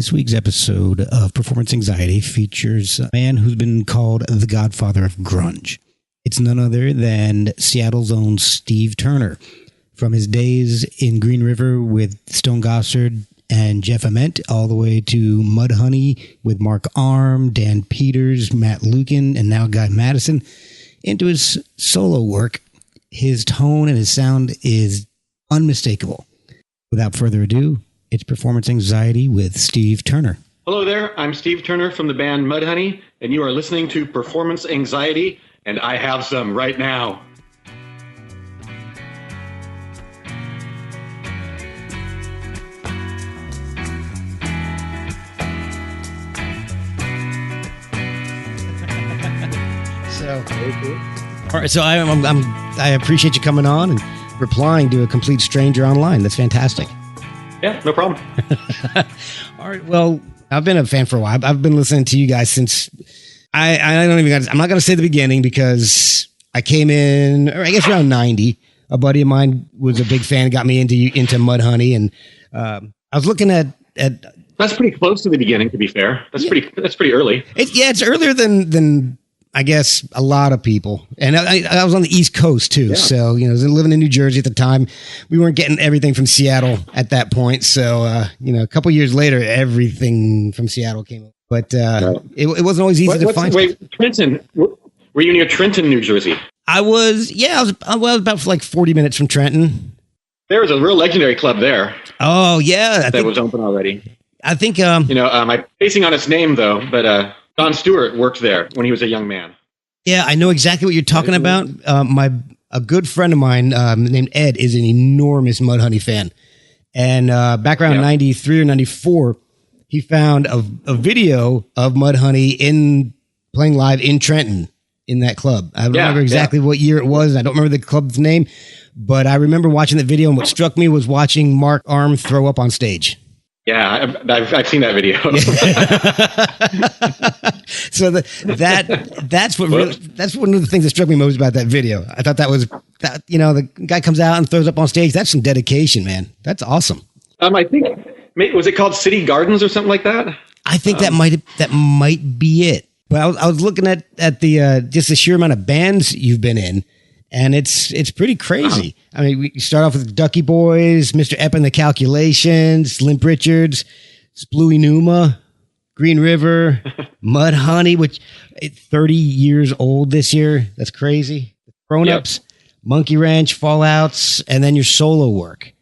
This week's episode of Performance Anxiety features a man who's been called the godfather of grunge. It's none other than Seattle's own Steve Turner. From his days in Green River with Stone Gossard and Jeff Ament, all the way to Mudhoney with Mark Arm, Dan Peters, Matt Lukin, and now Guy Madison, into his solo work, his tone and his sound is unmistakable. Without further ado, it's Performance Anxiety with Steve Turner. Hello there, I'm Steve Turner from the band Mudhoney, and you are listening to Performance Anxiety, and I have some right now. All right, so I appreciate you coming on and replying to a complete stranger online. That's fantastic. Yeah, no problem. All right. Well, I've been a fan for a while. I've been listening to you guys since I'm not going to say the beginning because I came in, or I guess around 90. A buddy of mine was a big fan, got me into Mudhoney, and I was looking at. That's pretty close to the beginning, to be fair. That's pretty early. It's earlier than I guess a lot of people. And I was on the East Coast too. Yeah. So, I was living in New Jersey at the time. We weren't getting everything from Seattle at that point. So, a couple years later, everything from Seattle came up. But it wasn't always easy to find. Wait, Trenton. Were you near Trenton, New Jersey? I was about like 40 minutes from Trenton. There was a real legendary club there. Oh, yeah. That was open already. I think, I'm spacing on its name though, but, Don Stewart worked there when he was a young man. Yeah, I know exactly what you're talking about. A good friend of mine named Ed is an enormous Mudhoney fan. And back around 93 or 94, he found a video of Mudhoney playing live in Trenton in that club. I don't remember exactly what year it was. I don't remember the club's name. But I remember watching the video, and what struck me was watching Mark Arm throw up on stage. Yeah, I've seen that video. So that's one of the things that struck me most about that video. I thought the guy comes out and throws up on stage. That's some dedication, man. That's awesome. I think was it called City Gardens or something like that? I think that might be it. But I was looking at the just the sheer amount of bands you've been in. And it's pretty crazy. I mean, we start off with Ducky Boys, Mr. Epp and the Calculations, Limp Richards, Splooey Numa, Green River, Mudhoney, which 30 years old this year. That's crazy. Grown Ups, Monkeywrench, Fallouts, and then your solo work.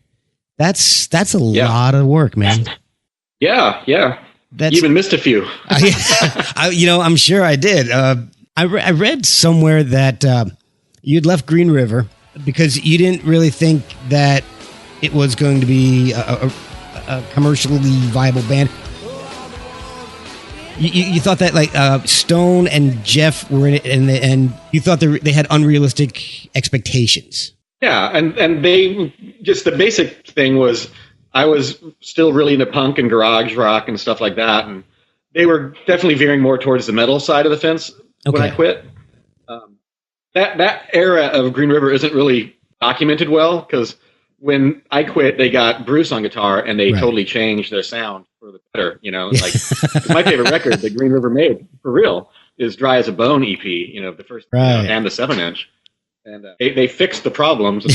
That's a lot of work, man. Yeah. You even missed a few. I'm sure I did. I read somewhere that you'd left Green River because you didn't really think that it was going to be a commercially viable band. You thought that Stone and Jeff were in it, and you thought they had unrealistic expectations. Yeah, and they just the basic thing was I was still really into punk and garage rock and stuff like that, and they were definitely veering more towards the metal side of the fence when I quit. That era of Green River isn't really documented well because when I quit, they got Bruce on guitar and they totally changed their sound for the better. My favorite record that Green River made for real is Dry as a Bone EP. The first and the 7-inch. And they fixed the problems, and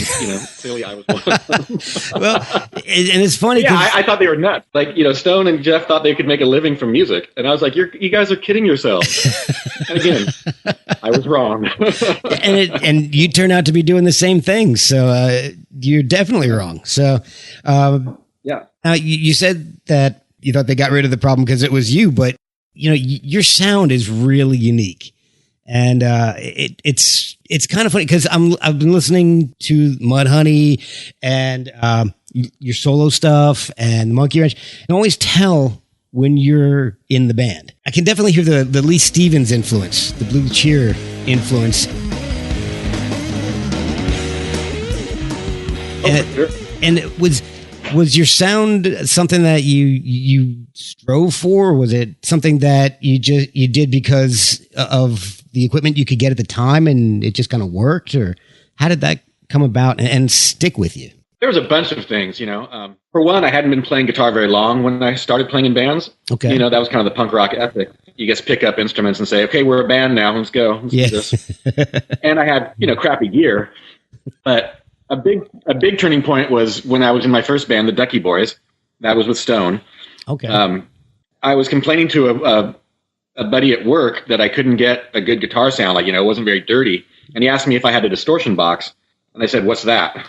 clearly I was one of them. Well, and it's funny. Yeah, I thought they were nuts. Stone and Jeff thought they could make a living from music, and I was like, "You guys are kidding yourselves." And again, I was wrong. and you turn out to be doing the same thing, so you're definitely wrong. So, Now you said that you thought they got rid of the problem because it was you, but your sound is really unique. And it's kind of funny because I've been listening to Mudhoney and your solo stuff and Monkeywrench, and I always tell when you're in the band. I can definitely hear the Lee Stevens influence, the Blue Cheer influence. And it was your sound something that you strove for, or was it something that you did because of the equipment you could get at the time and it just kind of worked? Or how did that come about and stick with you? There was a bunch of things, For one, I hadn't been playing guitar very long when I started playing in bands. Okay. That was kind of the punk rock ethic. You just pick up instruments and say, okay, we're a band now. Let's go. Let's do this. And I had, crappy gear. But a big turning point was when I was in my first band, the Ducky Boys. That was with Stone. Okay. I was complaining to a buddy at work that I couldn't get a good guitar sound. Like, it wasn't very dirty. And he asked me if I had a distortion box. And I said, what's that?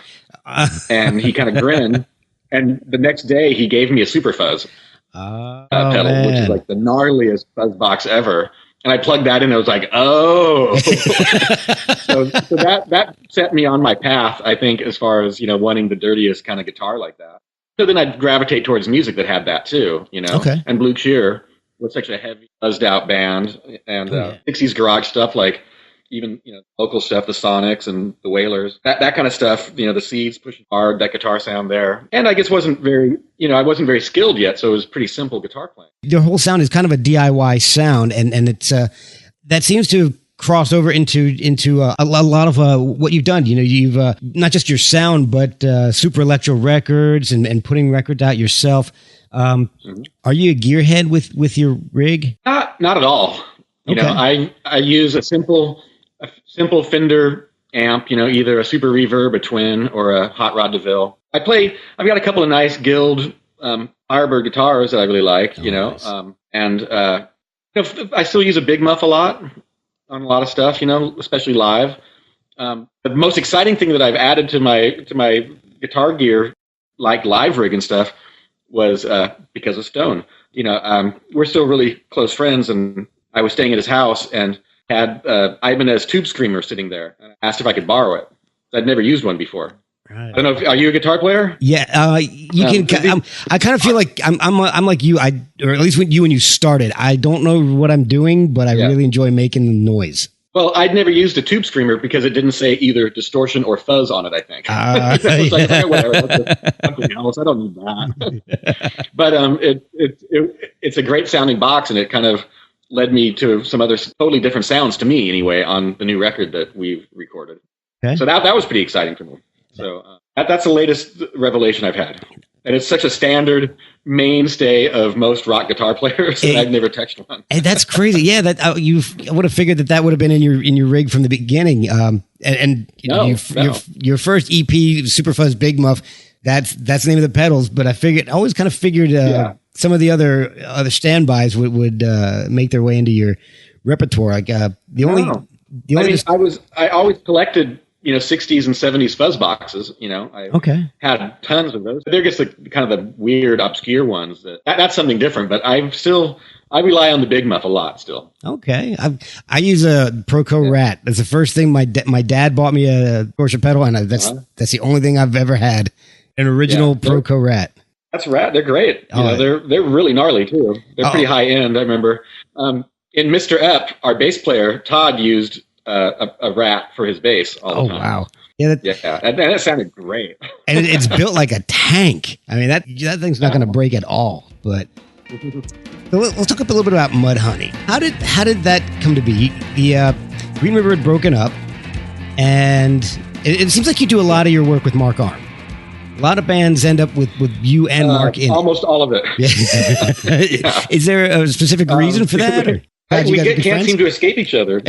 And he kind of grinned. And the next day, he gave me a Super Fuzz pedal, man. which is like the gnarliest fuzz box ever. And I plugged that in, and I was like, oh. so that set me on my path, I think, as far as, wanting the dirtiest kind of guitar like that. So then I'd gravitate towards music that had that too, Okay. And Blue Cheer was such a heavy, buzzed out band. And 60s garage stuff, like even, local stuff, the Sonics and the Wailers, that kind of stuff, the Seeds pushing hard, that guitar sound there. And I guess wasn't very, I wasn't very skilled yet, so it was pretty simple guitar playing. Your whole sound is kind of a DIY sound, and it's that seems to cross over into a lot of what you've done. You've not just your sound, but Super Electro Records and putting records out yourself. Are you a gearhead with your rig? Not at all. Okay. I use a simple Fender amp, either a Super Reverb, a Twin, or a Hot Rod DeVille. I've got a couple of nice Guild Firebird guitars that I really like, nice. I still use a Big Muff a lot on a lot of stuff, especially live. The most exciting thing that I've added to my guitar gear, like live rig and stuff, was because of Stone. We're still really close friends, and I was staying at his house and had Ibanez Tube Screamer sitting there. And I asked if I could borrow it. I'd never used one before. Right. I don't know. Are you a guitar player? Yeah, you can. I kind of feel like I'm like you. Or at least when you started. I don't know what I'm doing, but I really enjoy making the noise. Well, I'd never used a Tube Screamer because it didn't say either distortion or fuzz on it, I think. Whatever. Something else. I don't need that. But it's a great sounding box, and it kind of led me to some other totally different sounds to me, anyway, on the new record that we've recorded. Okay. So that was pretty exciting for me. So that's the latest revelation I've had. And it's such a standard mainstay of most rock guitar players, and I've never touched one. And that's crazy. Yeah, I would have figured that would have been in your rig from the beginning. Your first EP, Super Fuzz Big Muff, that's the name of the pedals. But I always kind of figured some of the other standbys would make their way into your repertoire. Like I always collected 60s and 70s fuzz boxes. I had tons of those. They're just kind of the weird, obscure ones. That's something different. But I rely on the Big Muff a lot still. Okay, I use a Proco Rat. That's the first thing my dad bought me a distortion pedal, and that's the only thing I've ever had. An original Proco Rat. That's Rat. They're great. They're really gnarly too. They're pretty high end. I remember in Mr. Epp, our bass player Todd used a Rat for his bass all the time. Wow. And it sounded great. And it's built like a tank. I mean, that thing's not going to break at all. But so let's talk a little bit about Mudhoney. How did that come to be? The Green River had broken up, and it seems like you do a lot of your work with Mark Arm. A lot of bands end up with you and Mark in almost all of it. Yeah. Is there a specific reason for that? Or? We can't seem to escape each other.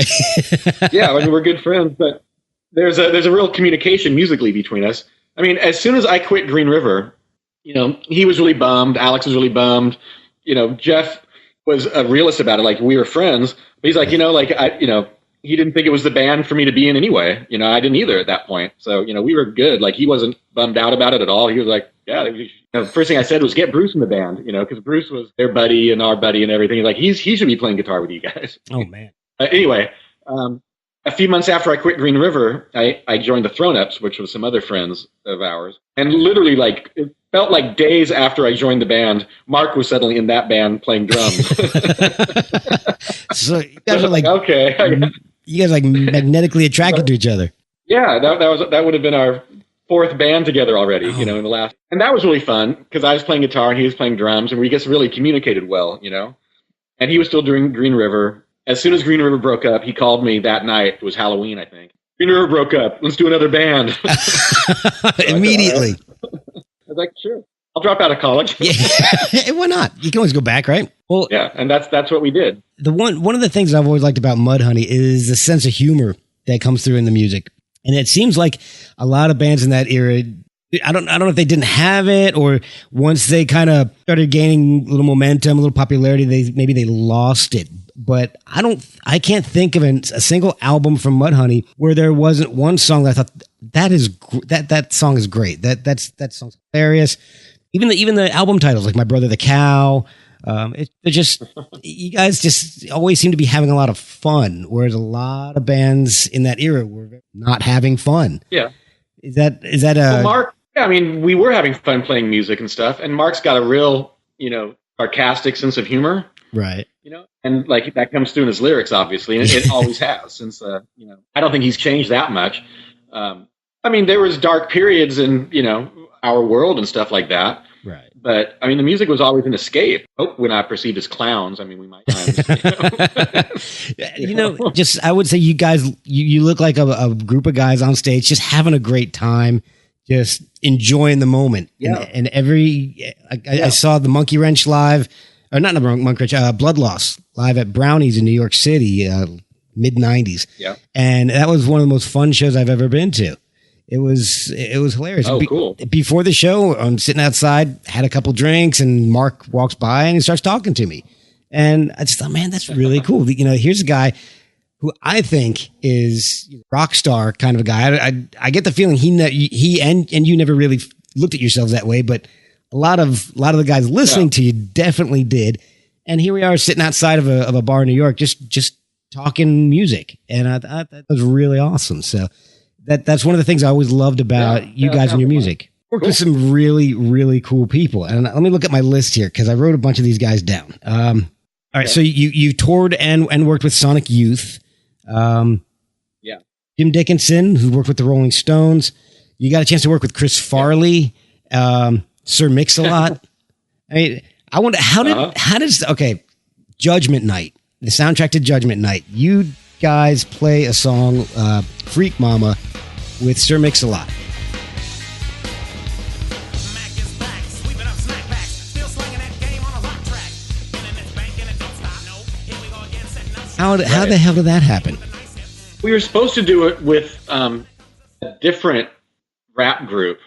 Yeah, I mean, we're good friends, but there's a real communication musically between us. I mean, as soon as I quit Green River, he was really bummed. Alex was really bummed. Jeff was a realist about it. Like, we were friends, but he's like, he didn't think it was the band for me to be in anyway. I didn't either at that point. So, we were good. Like, he wasn't bummed out about it at all. He was like, yeah. The first thing I said was get Bruce in the band, because Bruce was their buddy and our buddy and everything. He's like, he should be playing guitar with you guys. Oh, man. Anyway, a few months after I quit Green River, I joined the Thrown Ups, which was some other friends of ours. And literally, it felt like days after I joined the band, Mark was suddenly in that band playing drums. So you guys are okay. You guys magnetically attracted to each other. Yeah, that would have been our fourth band together already, in the last. And that was really fun because I was playing guitar and he was playing drums, and we just really communicated well, And he was still doing Green River. As soon as Green River broke up, he called me that night. It was Halloween, I think. Green River broke up. Let's do another band. Immediately. was like, sure, I'll drop out of college. Yeah. Why not? You can always go back, right? Well, yeah, and that's what we did. One of the things I've always liked about Mudhoney is the sense of humor that comes through in the music. And it seems like a lot of bands in that era, I don't know if they didn't have it, or once they kind of started gaining a little momentum, a little popularity, maybe they lost it. But I can't think of a single album from Mudhoney where there wasn't one song that I thought that song is great. That song's hilarious. Even the album titles, like My Brother the Cow. They're just, you guys just always seem to be having a lot of fun, whereas a lot of bands in that era were not having fun. Yeah. Is that well, Mark, yeah, I mean, we were having fun playing music and stuff, and Mark's got a real, sarcastic sense of humor. Right. And like that comes through in his lyrics, obviously, and it always has since, I don't think he's changed that much. I mean, there was dark periods in, our world and stuff like that. Right. But I mean, the music was always an escape. We're not perceived as clowns. I mean, we might. Just I would say you guys, you look like a group of guys on stage, just having a great time, just enjoying the moment. Yeah. And I saw the Monkeywrench live, or not the Monkeywrench, Blood Loss live at Brownies in New York City, mid '90s. Yeah. And that was one of the most fun shows I've ever been to. It was hilarious. Oh, cool. Before the show, I'm sitting outside, had a couple drinks, and Mark walks by and he starts talking to me. And I just thought, man, that's really cool. Here's a guy who I think is a rock star kind of a guy. I get the feeling he and you never really looked at yourselves that way, but a lot of the guys listening to you definitely did. And here we are sitting outside of a bar in New York, just talking music. And I thought that was really awesome. So that's one of the things I always loved about you guys and your music. Worked with some really, really cool people. And let me look at my list here, because I wrote a bunch of these guys down. All right. So you toured and worked with Sonic Youth. Yeah. Jim Dickinson, who worked with the Rolling Stones. You got a chance to work with Chris Farley, Sir Mix-a-Lot. I mean, I wonder how does Judgment Night, the soundtrack to Judgment Night. You guys play a song, Freak Mama, with Sir Mix-a-Lot. How the hell did that happen? We were supposed to do it with a different rap group.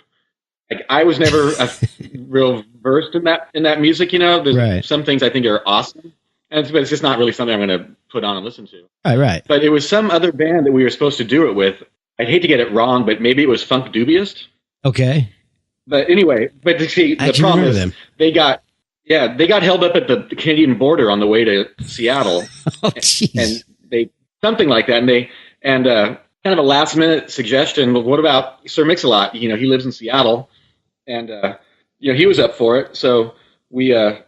Like, I was never real versed in that music. There's some things I think are awesome, but it's just not really something I'm going to put on and listen to. Right. But it was some other band that we were supposed to do it with. I'd hate to get it wrong, but maybe it was Funk Dubious. Okay. But anyway, the problem is they got held up at the Canadian border on the way to Seattle. Oh, jeez. And something like that. And kind of a last minute suggestion. Well, what about Sir Mix-a-Lot? He lives in Seattle, and he was up for it. So we had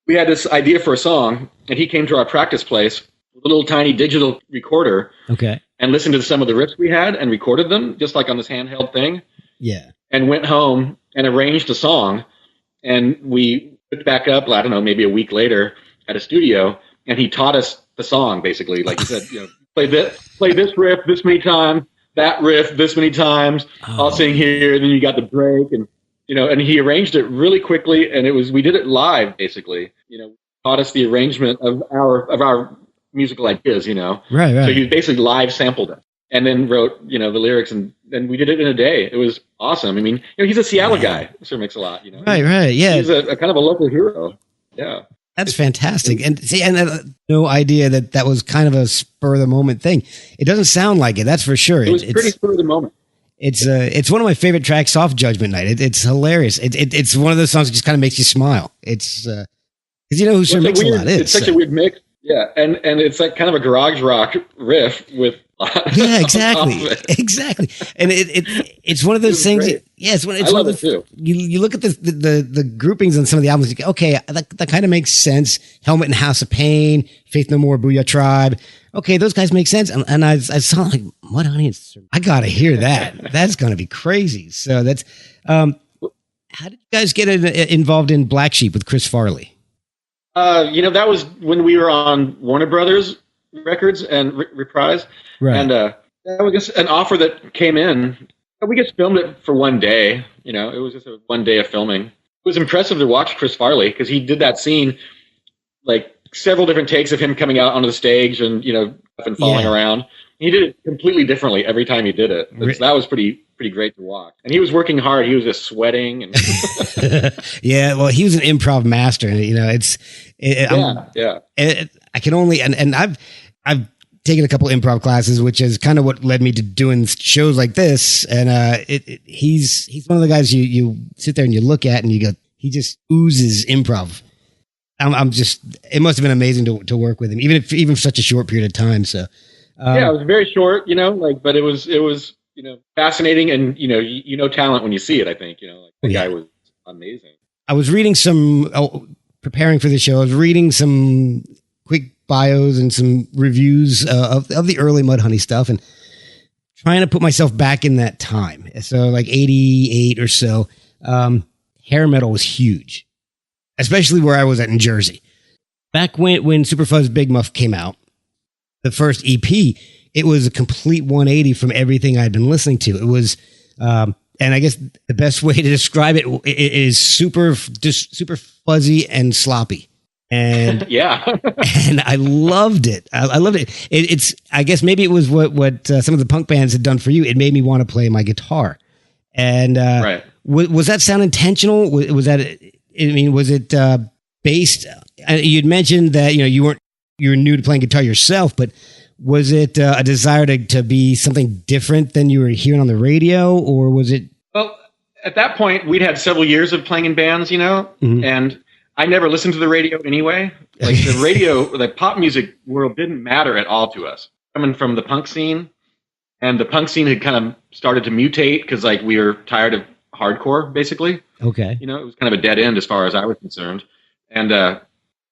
this idea for a song, and he came to our practice place with a little tiny digital recorder. Okay. And listened to some of the riffs we had and recorded them just like on this handheld thing. Yeah. And went home and arranged a song, and we put it back up, I don't know, maybe a week later at a studio, and he taught us the song basically. Like he said, play this riff this many times, that riff this many times. I'll sing here, and then you got the break, and and he arranged it really quickly, and we did it live basically. Taught us the arrangement of our musical ideas, Right. So he basically live sampled it and then wrote, the lyrics, and then we did it in a day. It was awesome. I mean, he's a Seattle guy. Sure makes a lot, Right. Yeah. He's a kind of a local hero. Yeah. That's fantastic. And see, no idea that was kind of a spur of the moment thing. It doesn't sound like it. That's for sure. It was pretty spur of the moment. It's one of my favorite tracks off Judgment Night. It's hilarious. It's one of those songs that just kind of makes you smile. It's because who Sir Mix-a-Lot is. It's such a weird mix. Yeah, and it's like kind of a garage rock riff with. Yeah, exactly. And it's one of those things. It's one. It's I one love of it too. You look at the groupings on some of the albums. You go, okay, that kind of makes sense. Helmet and House of Pain, Faith No More, Booyah Tribe. Okay, those guys make sense. And I saw like Mudhoney. I gotta hear that. That's gonna be crazy. So that's. How did you guys get involved in Black Sheep with Chris Farley? That was when we were on Warner Brothers Records and Reprise. Right. And that was just an offer that came in We just filmed it for one day. You know, it was just a one day of filming. It was impressive to watch Chris Farley because he did that scene, like several different takes of him coming out onto the stage and, you know, and falling around. He did it completely differently every time he did it. So that was pretty great to watch. And he was working hard. He was just sweating. And yeah, well, he was an improv master. You know, I can only, and I've taken a couple improv classes, which is kind of what led me to doing shows like this. And he's one of the guys you sit there and you look at and you go, he just oozes improv. I'm just, it must have been amazing to work with him, even for such a short period of time. So yeah, it was very short, you know, like, but it was, you know, fascinating, and you know talent when you see it. I think, you know, like the guy was amazing. I was reading preparing for the show. I was reading some quick bios and some reviews of the early Mudhoney stuff, and trying to put myself back in that time. So like 88 or so, hair metal was huge, especially where I was at in Jersey. Back when Superfuzz Big Muff came out, the first EP, it was a complete 180 from everything I'd been listening to. It was, and I guess the best way to describe it is super fuzzy and sloppy. And yeah, and I loved it. I loved it. It's, I guess maybe it was what some of the punk bands had done for you. It made me want to play my guitar. And right. Was that sound intentional? Was that, I mean, was it based? You'd mentioned that, you know, you were new to playing guitar yourself, but was it a desire to be something different than you were hearing on the radio, or was it? Well, at that point, we'd had several years of playing in bands, you know, and I never listened to the radio anyway. Like the radio, the pop music world didn't matter at all to us. Coming from the punk scene, and the punk scene had kind of started to mutate because, like, we were tired of hardcore, basically. Okay. You know, it was kind of a dead end as far as I was concerned. And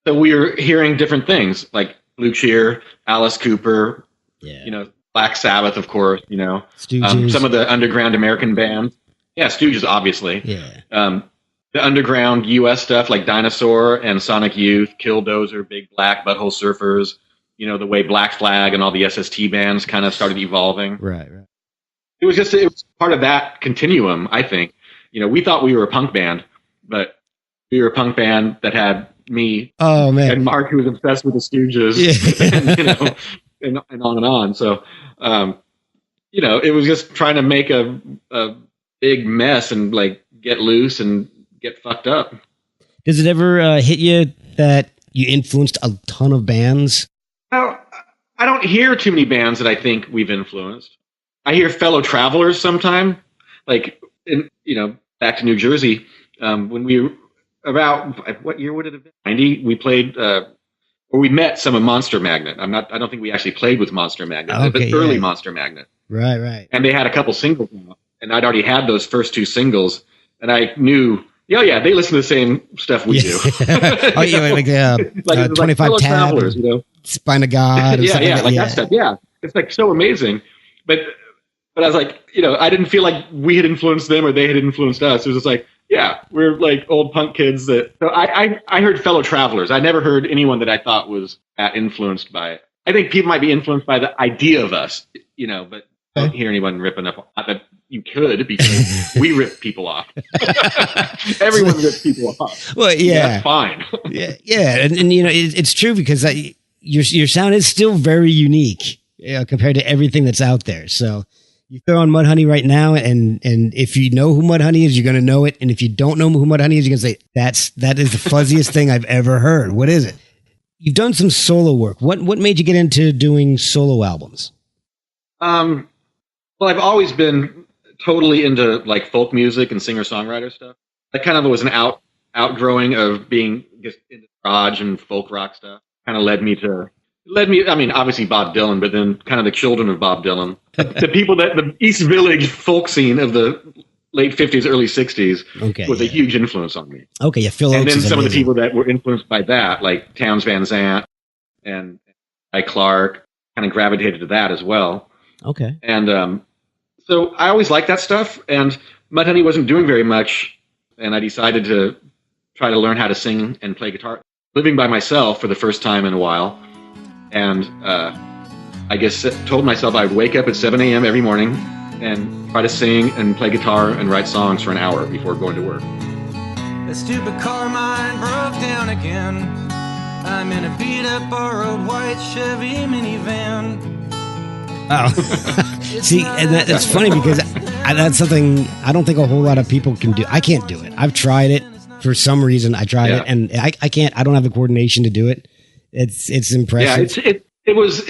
so we were hearing different things, like Luke Shear, Alice Cooper, you know, Black Sabbath, of course, you know, some of the underground American bands. Yeah, Stooges, obviously. Yeah. The underground U.S. stuff like Dinosaur and Sonic Youth, Killdozer, Big Black, Butthole Surfers, you know, the way Black Flag and all the SST bands kind of started evolving. Right. It was part of that continuum, I think. You know, we thought we were a punk band, but we were a punk band that had me and Mark, who was obsessed with the Stooges, and, you know, and on and on. So, you know, it was just trying to make a big mess and, like, get loose and get fucked up. Does it ever hit you that you influenced a ton of bands? Well, I don't hear too many bands that I think we've influenced. I hear Fellow Travelers sometime, like, you know, back to New Jersey, when we about, what year would it have been? 90. We played, or we met some of Monster Magnet. I don't think we actually played with Monster Magnet, but early Monster Magnet. Right. And they had a couple singles, and I'd already had those first two singles, and I knew, they listen to the same stuff we do. Oh, yeah, like 25 like Tab, Travelers, you know, Spine of God. That stuff. Yeah, it's like so amazing, but I was like, you know, I didn't feel like we had influenced them or they had influenced us. It was just like, yeah, we're like old punk kids that. So I heard Fellow Travelers. I never heard anyone that I thought was that influenced by it. I think people might be influenced by the idea of us, you know, but I don't hear anyone ripping up. Not that you could, because we rip people off. Everyone rips people off. Well, yeah, that's fine. yeah, and you know, it's true because your sound is still very unique compared to everything that's out there. So. You throw on Mudhoney right now, and if you know who Mudhoney is, you're going to know it. And if you don't know who Mudhoney is, you're going to say, that is the fuzziest thing I've ever heard. What is it? You've done some solo work. What made you get into doing solo albums? Well, I've always been totally into, like, folk music and singer-songwriter stuff. That kind of was an outgrowing of being just into garage and folk rock stuff. Kind of led me, I mean, obviously Bob Dylan, but then kind of the children of Bob Dylan. The people the East Village folk scene of the late 50s, early 60s was a huge influence on me. Okay, yeah, Phil and Oakes then some amazing. of the people that were influenced by that, like Townes Van Zandt and Guy Clark, kind of gravitated to that as well. Okay. And so I always liked that stuff, and Mudhoney wasn't doing very much, and I decided to try to learn how to sing and play guitar. Living by myself for the first time in a while. And I guess told myself I'd wake up at 7 a.m. every morning, and try to sing and play guitar and write songs for an hour before going to work. The stupid car mine broke down again. I'm in a beat-up borrowed white Chevy minivan. Wow. See, and that's funny because that's something I don't think a whole lot of people can do. I can't do it. I've tried it for some reason. I tried it, and I can't. I don't have the coordination to do it. It's impressive. Yeah, it was.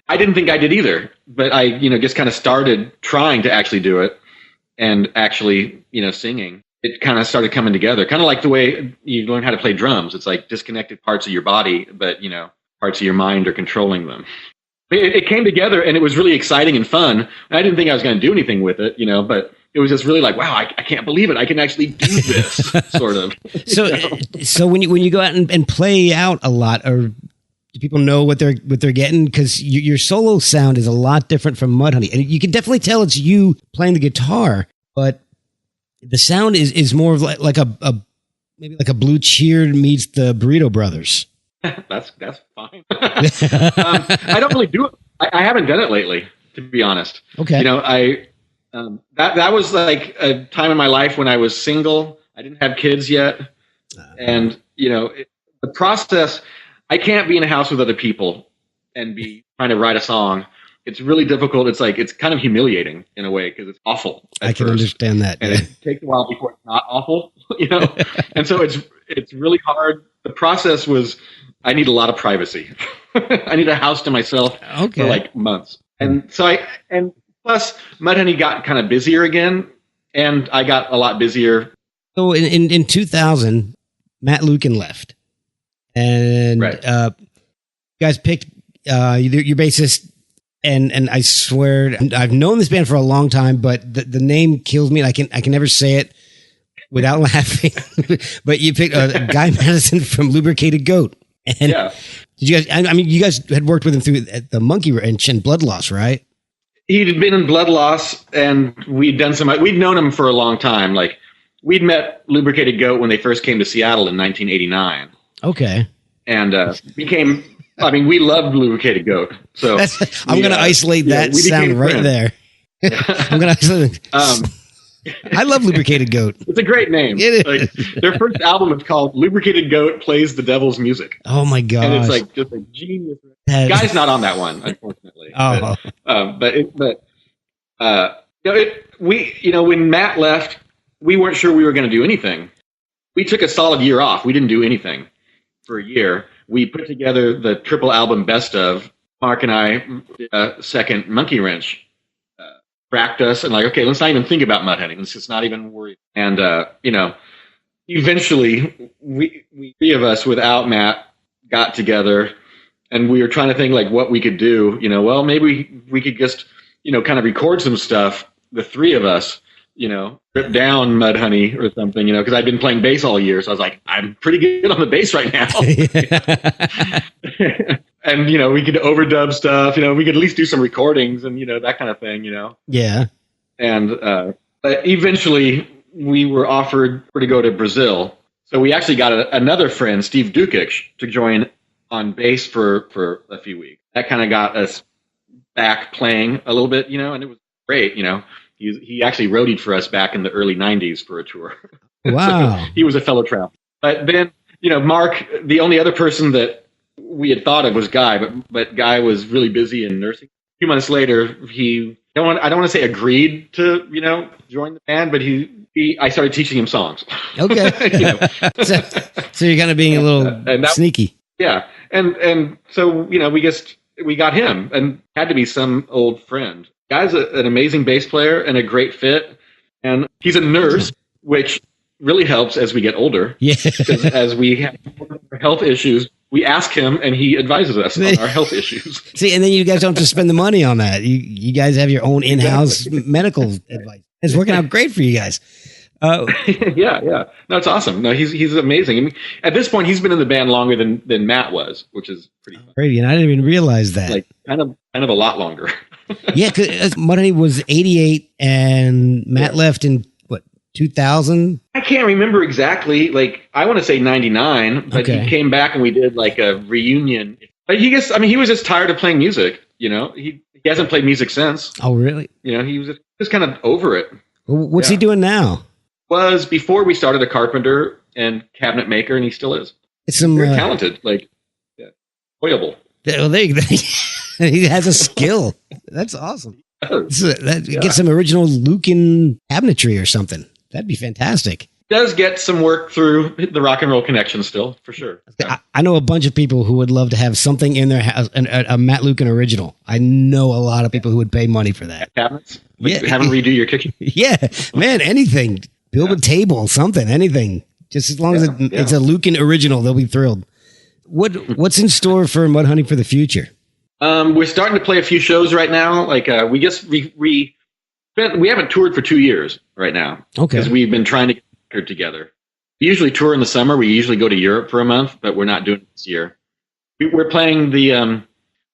I didn't think I did either, but I just kind of started trying to actually do it, and actually singing. It kind of started coming together, kind of like the way you learn how to play drums. It's like disconnected parts of your body, but parts of your mind are controlling them. It came together, and it was really exciting and fun. And I didn't think I was going to do anything with it, but it was just really like, wow, I can't believe it. I can actually do this, sort of. So when you go out and play out a lot, or do people know what they're getting? Because your solo sound is a lot different from Mudhoney, and you can definitely tell it's you playing the guitar, but the sound is more of like a maybe like a Blue Cheer meets the Burrito Brothers. That's fine. I don't really do it. I haven't done it lately, to be honest. Okay. That was like a time in my life when I was single. I didn't have kids yet, and the process. I can't be in a house with other people and be trying to write a song. It's really difficult. It's kind of humiliating in a way because it's awful. I can understand that, and it takes a while before it's not awful. And so it's really hard. The process was. I need a lot of privacy. I need a house to myself for like months. And so plus Mudhoney got kind of busier again, and I got a lot busier. So in 2000, Matt Lukin left, and right. You guys picked your bassist, and I swear I've known this band for a long time, but the name kills me. I can never say it without laughing. But you picked Guy Madison from Lubricated Goat. And did you guys? I mean, you guys had worked with him through the Monkeywrench and Blood Loss, right? He'd been in Blood Loss, and we'd known him for a long time. Like we'd met Lubricated Goat when they first came to Seattle in 1989. Okay, and we loved Lubricated Goat. So I'm going to isolate that sound right there. I'm going to isolate. I love Lubricated Goat. It's a great name. It is. Their first album is called Lubricated Goat Plays the Devil's Music. Oh my god! And it's like just a genius. Guy's not on that one, unfortunately. Oh, when Matt left, we weren't sure we were going to do anything. We took a solid year off. We didn't do anything for a year. We put together the triple album Best Of. Mark and I did a second Monkeywrench. Cracked us and like, okay, let's not even think about Mudhoney. Let's just not even worry. And eventually, we three of us without Matt got together, and we were trying to think like what we could do. Well, maybe we could just kind of record some stuff. The three of us, rip down Mudhoney or something. Because I'd been playing bass all year, so I was like, I'm pretty good on the bass right now. And, we could overdub stuff, we could at least do some recordings and, that kind of thing, Yeah. And but eventually we were offered to go to Brazil. So we actually got another friend, Steve Dukic, to join on bass for a few weeks. That kind of got us back playing a little bit, and it was great, He actually roadied for us back in the early 90s for a tour. Wow. So he was a fellow traveler. But then, Mark, the only other person that we had thought of was Guy, but Guy was really busy in nursing. A few months later, I don't want to say agreed to, join the band, but I started teaching him songs. Okay. So you're kind of being a little sneaky. Yeah. And so, we got him, and had to be some old friend. Guy's an amazing bass player and a great fit. And he's a nurse, which really helps as we get older. Yeah. Because as we have health issues, we ask him, and he advises us on our health issues. See, and then you guys don't have to spend the money on that. You guys have your own in-house medical advice. It's working out great for you guys. Yeah. No, it's awesome. No, he's amazing. I mean, at this point, he's been in the band longer than Matt was, which is pretty fun. Great, and I didn't even realize that. Like kind of a lot longer. Yeah, because Mudhoney was 88, and Matt left in 2000? I can't remember exactly. Like, I want to say 99, but he came back and we did like a reunion. But he was just tired of playing music. He He hasn't played music since. Oh, really? He was just kind of over it. What's he doing now? Was before we started a carpenter and cabinet maker, and he still is. It's very talented, employable. Well, he has a skill. That's awesome. Get some original Lucan cabinetry or something. That'd be fantastic. Does get some work through the Rock and Roll Connection still, for sure. Yeah. I know a bunch of people who would love to have something in their house, a Matt Lucan original. I know a lot of people who would pay money for that. Cabinets? Have them redo your kitchen? Yeah, man, anything. Build a table, something, anything. Just as long as it's a Lucan original, they'll be thrilled. What's in store for Mudhoney for the future? We're starting to play a few shows right now. Like we haven't toured for 2 years right now. Okay. Because we've been trying to get a record together. We usually tour in the summer. We usually go to Europe for a month, but we're not doing it this year. We're playing the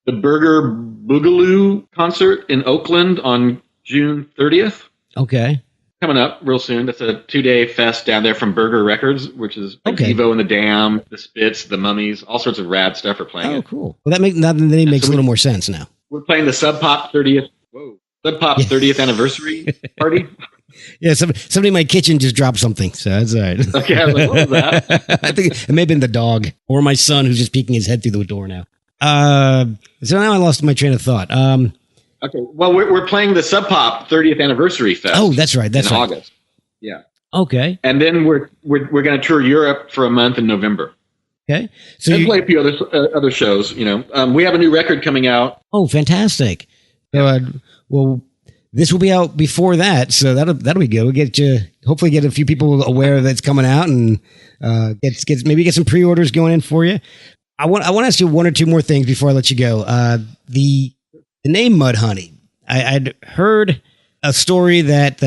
Burger Boogaloo concert in Oakland on June 30th. Okay. Coming up real soon. That's a 2-day fest down there from Burger Records, which is Evo and the Dam, the Spits, the Mummies, all sorts of rad stuff are playing. Oh, cool. Well, that name makes a little more sense now. We're playing the Sub Pop 30th anniversary party. Yeah, somebody in my kitchen just dropped something, so that's all right. Okay, I was like, what was that? I think it may have been the dog or my son who's just peeking his head through the door now. So now I lost my train of thought. Okay, well, we're playing the Sub Pop 30th anniversary fest. Oh, that's right. That's in right. August. Yeah. Okay. And then we're going to tour Europe for a month in November. Okay. So and play a few other shows. We have a new record coming out. Oh, fantastic! Well, this will be out before that, so that'll be good. We'll hopefully get a few people aware that it's coming out, and get some pre-orders going in for you. I want to ask you one or two more things before I let you go. The name Mudhoney. I'd heard a story that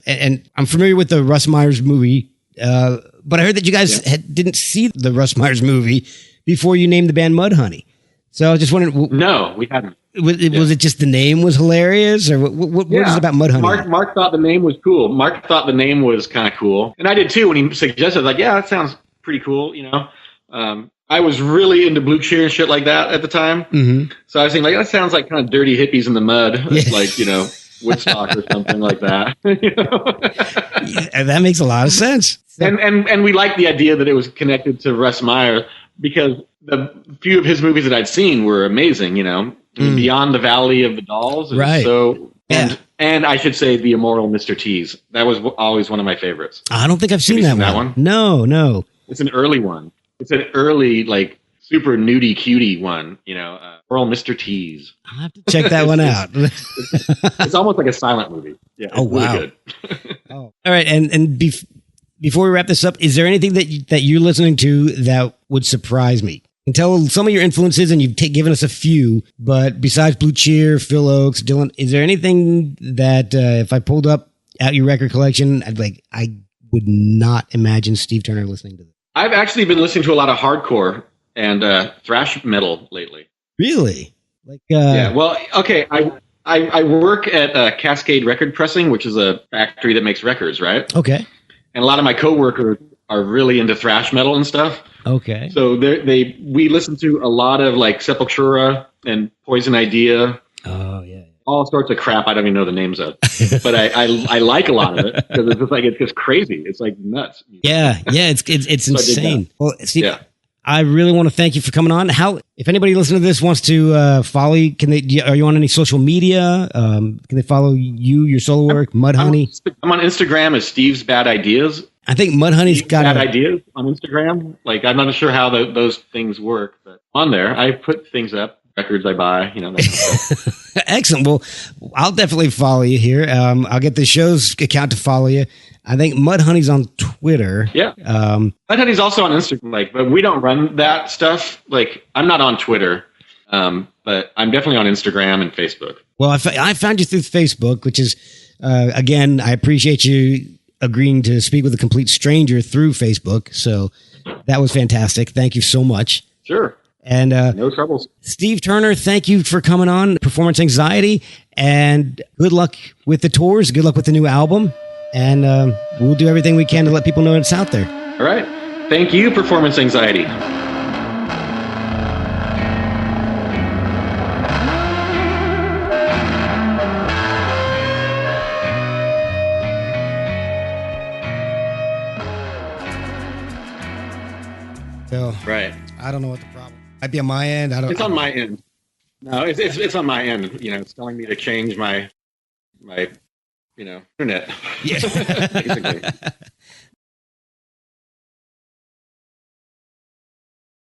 and I'm familiar with the Russ Myers movie, but I heard that you guys didn't see the Russ Myers movie before you named the band Mudhoney. So I was just wondering. No, we hadn't. Was it just the name was hilarious, or what is it about Mudhoney? Mark thought the name was cool. Mark thought the name was kind of cool, and I did too when he suggested. Like, yeah, that sounds pretty cool. I was really into Blue Cheer and shit like that at the time. Mm-hmm. So I was thinking, that sounds like kind of dirty hippies in the mud, like, Woodstock or something like that. Yeah, that makes a lot of sense. And we liked the idea that it was connected to Russ Meyer because the few of his movies that I'd seen were amazing, Beyond the Valley of the Dolls. Right. So, and I should say The Immoral Mr. Tease. That was always one of my favorites. I don't think I've seen that one. No. It's an early one. It's an early, super nudie cutie one, Earl Mr. Tease. I'll have to check that one out. It's almost like a silent movie. Yeah. Oh, wow. Really good. All right. And before we wrap this up, is there anything that you're listening to that would surprise me? You can tell some of your influences, and you've given us a few, but besides Blue Cheer, Phil Oakes, Dylan, is there anything that if I pulled up out your record collection, I would not imagine Steve Turner listening to this? I've actually been listening to a lot of hardcore and thrash metal lately. Really? Yeah. Well, okay. I work at Cascade Record Pressing, which is a factory that makes records, right? Okay. And a lot of my coworkers are really into thrash metal and stuff. Okay. So we listen to a lot of Sepultura and Poison Idea. Oh yeah. All sorts of crap I don't even know the names of, but I like a lot of it because it's just crazy. It's nuts. Yeah, it's so insane. Well, Steve, I really want to thank you for coming on. If anybody listening to this wants to follow you, are you on any social media? Can they follow you, your solo work, Mudhoney? I'm on Instagram as Steve's Bad Ideas. I think Mudhoney's got Bad Ideas on Instagram. I'm not sure how those things work, but on there I put things up. Records I buy, that kind of stuff. Excellent. Well, I'll definitely follow you here. I'll get the show's account to follow you. I think Mudhoney's on Twitter. Yeah. Mudhoney's also on Instagram, but we don't run that stuff. I'm not on Twitter, but I'm definitely on Instagram and Facebook. Well, I found you through Facebook, which is, again, I appreciate you agreeing to speak with a complete stranger through Facebook. So that was fantastic. Thank you so much. Sure. And no troubles. Steve Turner, thank you for coming on Performance Anxiety, and good luck with the tours. Good luck with the new album, and we'll do everything we can to let people know it's out there. All right. Thank you, Performance Anxiety. So Right. I don't know what the problem might be on my end. It's on my end. No, it's on my end. You know, it's telling me to change my internet. Yeah. Basically.